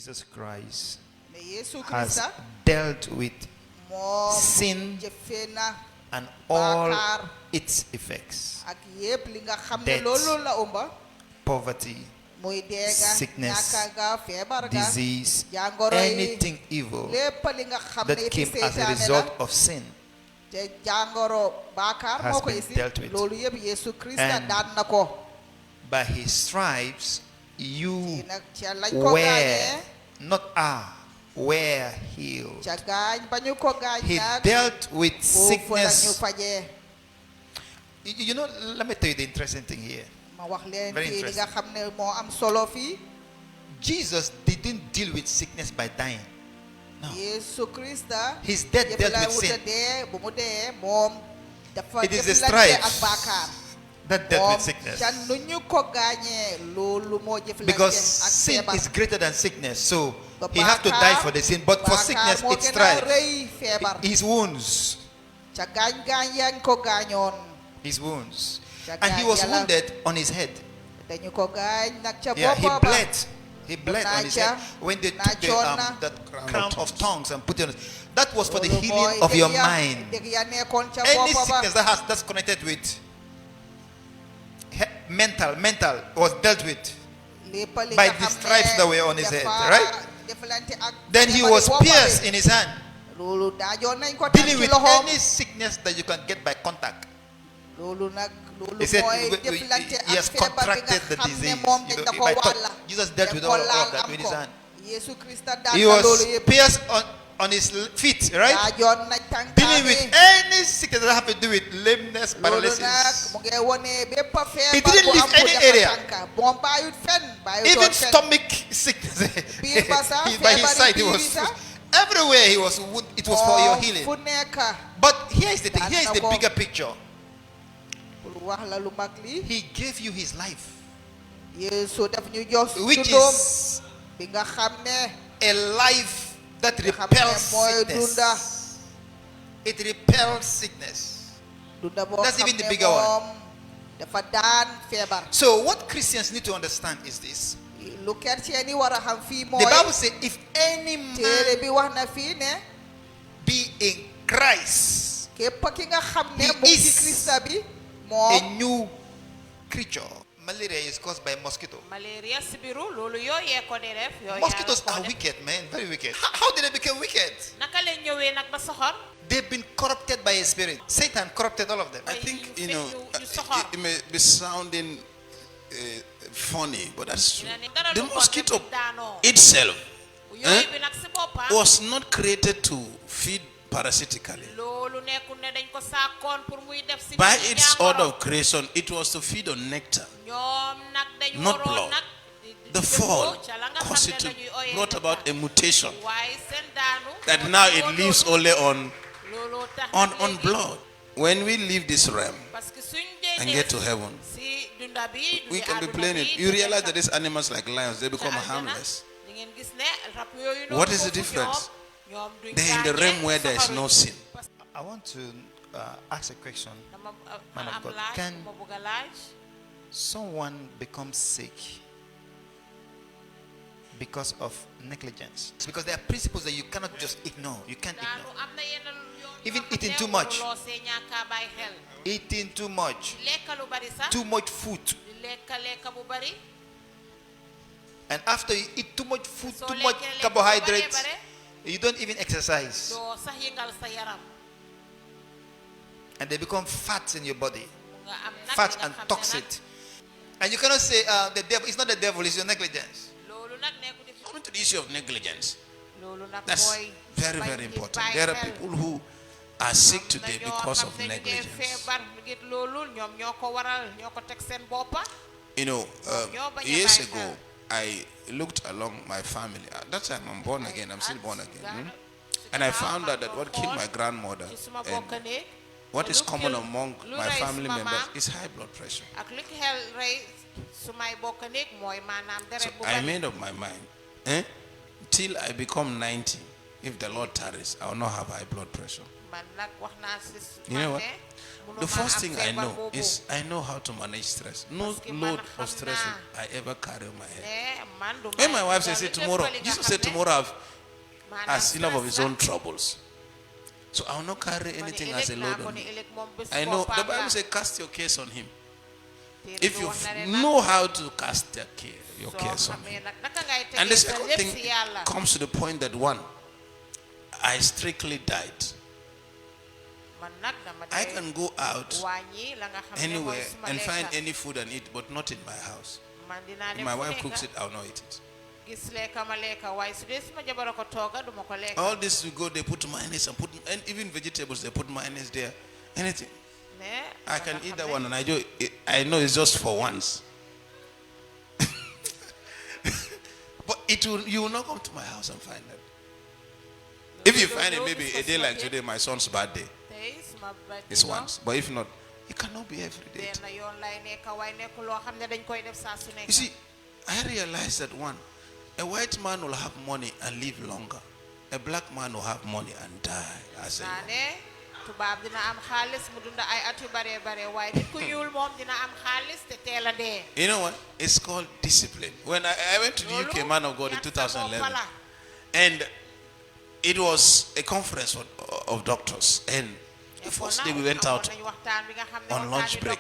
Jesus Christ mais Yesu has Krista dealt with moom sin jëfe na and all Bakar. its effects. ak yépp li nga xam ne Death. loolu la ëmba Poverty, muy deega sickness, ñàkk ga feebar ga disease, jàngoro yi anything evil lépp li nga xam ne that fi came as a seytaane result la of sin te jàngoro Bakar has moo ko been isi dealt with. loolu yépp Yesu Krista And daan na ko by his stripes you nag ca lañ ko were, gaañee not are, were healed. ca gaañ ba ñu ko gaañ He nag dealt with foofu la ñu sickness. fajee You know, let me tell you the interesting thing here. ma wax leen Very fii li nga interesting. xam ne moo am solo fii Jesus didn't deal with sickness by dying. No. Yesu Krista His death dealt with sin. dee bu mu dee moom dafa It is the jëflante stripes ak Bakar that dealt moom with sickness. ca nu ñu ko gaañee loolu moo jëflante Because ak sin feebar is greater than sickness. So Ba he had to die Bakar- for the sin. But for Bakar sickness, moo it's gën a stripes. rëy feebar His wounds. ca gaañ-gaañ yañ ko gaañoon His wounds. ca And he was gaañ yàlla wounded on his head. dañu ko gaañ nag ca Yeah, he boppa ba bled. He bled on his head. When they took the that crown of tongues and put it on, that was for the Loolu healing mooy of your dëgg ya- mind. dëgg ya nekkoon ca Any boppa ba sickness that's connected with mental was dealt with. lépp li by nga the xam stripes ne that were on his head, dafa right? jëflante ak Then he feebari was boppa bi. pierced in his hand, loolu daajoon nañ ko tam dealing ci with loxoom any sickness that you can get by contact. loolu nag loolu He said mooy jëflante he has ak feebar bi contracted the nga xam ne disease. moom You dañ know, da ko by touch. wàlla Jesus dealt with dem ko all of laal that am with his ko. hand. Yesu Krista daan He na was loolu yëpp pierced on his feet, right? daajoon nañ tànka Dealing with bi any sickness that have to do with lameness, loolu nag paralysis, mu ngi wone bépp He feebar didn't bu leave am bu any dafa area. tànka moom bàyyut fenn bàyyut even doon fenn stomach sickness. biir ba sax By his feebari side, he biir was yi sax everywhere. It was for your moom healing. fu nekk But here's the thing. Here's the Daan na ko. bigger picture. pour wax la lu mag li He gave you his life, Yesu daf ñu jox which tuddoom is bi nga xam ne a life that nga xam ne repels mooy dunda sickness. It repels sickness. dunda boo That's xam even the ne bigger one. moom dafa daan feebar So what Christians need to understand is this: lu chrétien yi war a xam fii the mooy Bible says, if any téere man bi wax na fii ne be in Christ, képp ki nga xam ne He mu ngi ci is Krista bi a moom new creature. Malaria is caused by mosquito. malaria sibiru loolu yooyee ko di def yooyu Mosquitoes yaa ko are def. wicked, man, very wicked. How did they become wicked? naka la ñëwee nag ba soxor They've been corrupted by a spirit. Satan corrupted all of them. I think, You it sohor. may be sounding funny, but that's true. Dara The du ko mosquito def daanoo. itself yooyu bi nag si boppam was not created to feed parasitically. loolu nekkul ne dañ ko sàkkoon pour muy def si By nit ñi its jàngoro. order of creation, it was to feed on nectar. ñoom nag dañ Not waroon blood. nag The fall ca la nga caused xam it ne to dañuy oyee brought about a mutation waaye seen daanu that now it lives only on looloo tax on blood. When we leave this realm parce que suñ and dee get to heaven, si dunda bi we dundi can be àdduna playing bi, it. You dundi realize nekk that these animals like lions, they become ca àdduna, harmless. di ngeen gis ne rab yooyu noonu What is the foofu difference? ñoom duñ They're in the gaañee, realm where there is soxoruñ. no sin. I want to ask a question. dama Man of am God, laaj can- ma bëgg a laaj Someone becomes sick because of negligence. It's because there are principles that you cannot just ignore. You can't daanu ignore. am na yenn yoon Even yoo xam eating ne too much. waruloo see ñàkk a bàyyi xel Eating too much, di lekka lu bari sax too much food. di lekka bu bari And after you eat too much food, soo too much lekkee lekk bu carbohydrates, bare you don't even exercise. doo sax yëngal sa yaram And they become fats in your body. nga am nag Fat nga and xam ne toxic. nag And you cannot say the devil, it's not the devil, it's your negligence. loolu nag nekku di Coming to the issue of negligence, loolu nag that's mooy very, bañ very di important. bàyyi There are xel. people who are sick Am na today ñoo because xam of ne ñu ngi negligence. feebar ngir loolu ñoom ñoo ko waral ñoo ko teg seen boppa Years ago, I looked along my family. At that time, I'm born again. I'm still born again. And I found out that what killed my grandmother ci suma and bokk néeg what is lu common kil- among lu my rey family suma members maam is high blood pressure. ak li ko xel rey sumay bokk néeg mooy maanaam So deret bu I bari made up my mind. Till I become 90, if the Lord tarries, I will not have high blood pressure. man nag wax naa si You know what? mënuma The first am thing I feebar know boobu. is I know how to manage stress. No Parce que man load of xam stress naa I ever carry on my head. man du When my may wife dal says, lépp tomorrow, li nga Jesus xam said ne tomorrow maanaam has enough of his stress own troubles. So I will not carry la. Ma ne anything as a ëllëg load naa ko on ne me. ëllëg moom bés I know the boppam la. Bible says cast your case on him. Téere If bi you wax na ne nag know how to cast your soo case on xamee him. nag naka ngay And the tegee sa second lépp thing si yàlla. comes to the point that one, I strictly diet. Man nag dama I dee can go out wàññi la nga xam ne mooy anywhere suma and find lekka. any food and eat, but not in my house. Man dinaa If dem my fu wife nekka, cooks it, I'll not eat it. gis lekka ma lekka waaye su dee suma jabar a ko tooga duma ko lekka. All this we go, they put mayonnaise and even vegetables, they put mayonnaise there. Anything. Mais I da can nga eat xam that ne one and I know it's just for once. But you will not come to my house and find that. If you find it, maybe a day like today, my son's birthday, tey suma it's once. But if not, it cannot be every day. benn yoon lay nekka waaye nekk loo xam ne dañ koy def saa su nekk. You see, I realize that one, a white man will have money and live longer. A black man will have money and die. I say, naa ne tubaab dina am xaalis mu dunda ay at yu bare bare waaye nit ku ñuul moom dina am xaalis te teel a dee. you know what? It's called discipline. When I went to the UK, man of God, in 2011, and it was a conference of doctors, and the first day we went out on lunch break.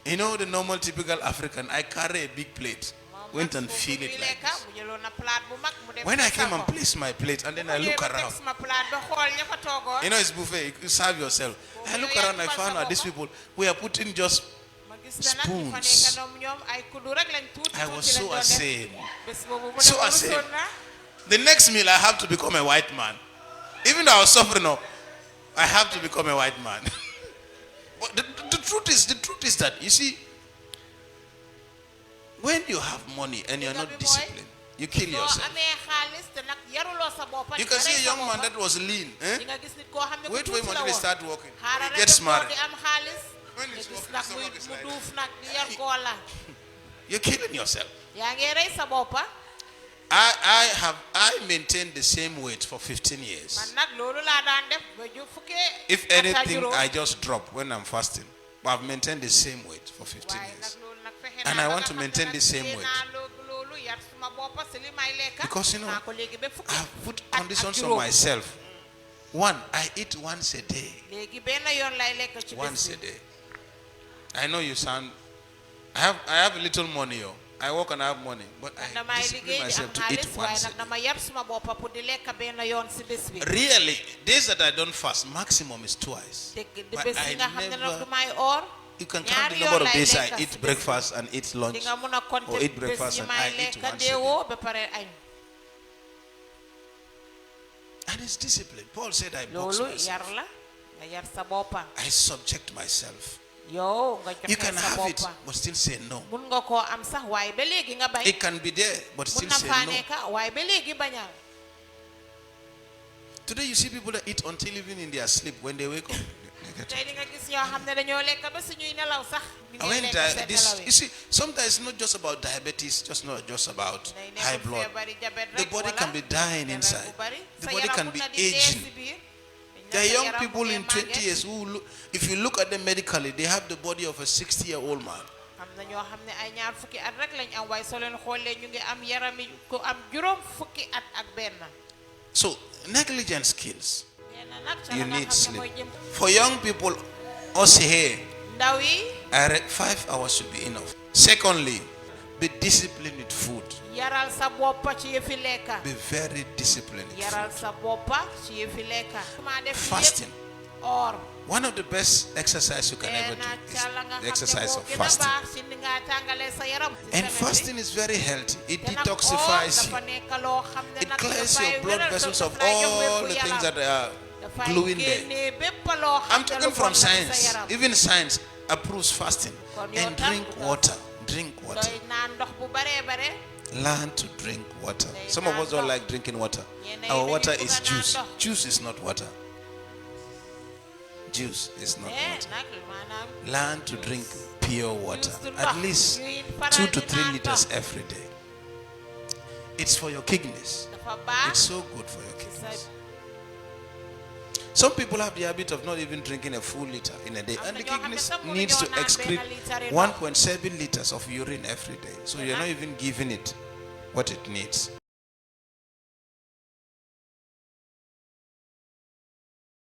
You know the normal typical African, I carry a big plate, went and feel it like this. When I came and placed my plate and then I look around, you know it's buffet, you serve yourself. I look around, I found out these people, we are putting just spoons. I was so ashamed. So ashamed. The next meal I have to become a white man. Even though I was suffering, I have to become a white man. But the truth is that, you see, when you have money and you're not disciplined, you kill yourself. You can see a young man that was lean. Wait for him until he starts walking. He gets smarter. When he's walking, his stomach is like that. You're killing yourself. I maintained the same weight for 15 years. If anything, I just drop when I'm fasting. But I've maintained the same weight for 15 years. And I want to maintain the same weight. Because, you know, I've put conditions on myself. One, I eat once a day. Once a day. I know you sound... I have a little money, I work and I have money, but I discipline myself to eat once a day. Really, days that I don't fast, maximum is twice. But I never... You can count the number of days I eat breakfast and eat lunch, or eat breakfast and I eat once a day. And it's discipline. Paul said, I box myself. I subject myself. You can have it, but still say no. It can be there, but still say no. Today you see people that eat until even in their sleep. When they wake up, you see, sometimes it's not just about diabetes, just not just about high blood. The body can be dying inside. The body can be aging. There are young people in 20 years who, if you look at them medically, they have the body of a 60-year-old man. So, negligent skills. You need sleep. For young people, us here, 5 hours should be enough. Secondly, be disciplined with food. Be very disciplined with food. Fasting. One of the best exercises you can ever do is the exercise of fasting. And fasting is very healthy. It detoxifies you. It clears your blood vessels of all the things that are gluing there. I'm talking from science. Even science approves fasting. And drink water. Drink water. Learn to drink water. Some of us don't like drinking water. Our water is juice. Juice is not water. Juice is not water. Learn to drink pure water. At least 2 to 3 liters every day. It's for your kidneys. dafa baax It's so good for your ci sa kidneys. Some people have the habit of not even drinking a full liter in a day, and the kidneys needs to excrete 1.7 liters of urine every day. So you're not even giving it what it needs.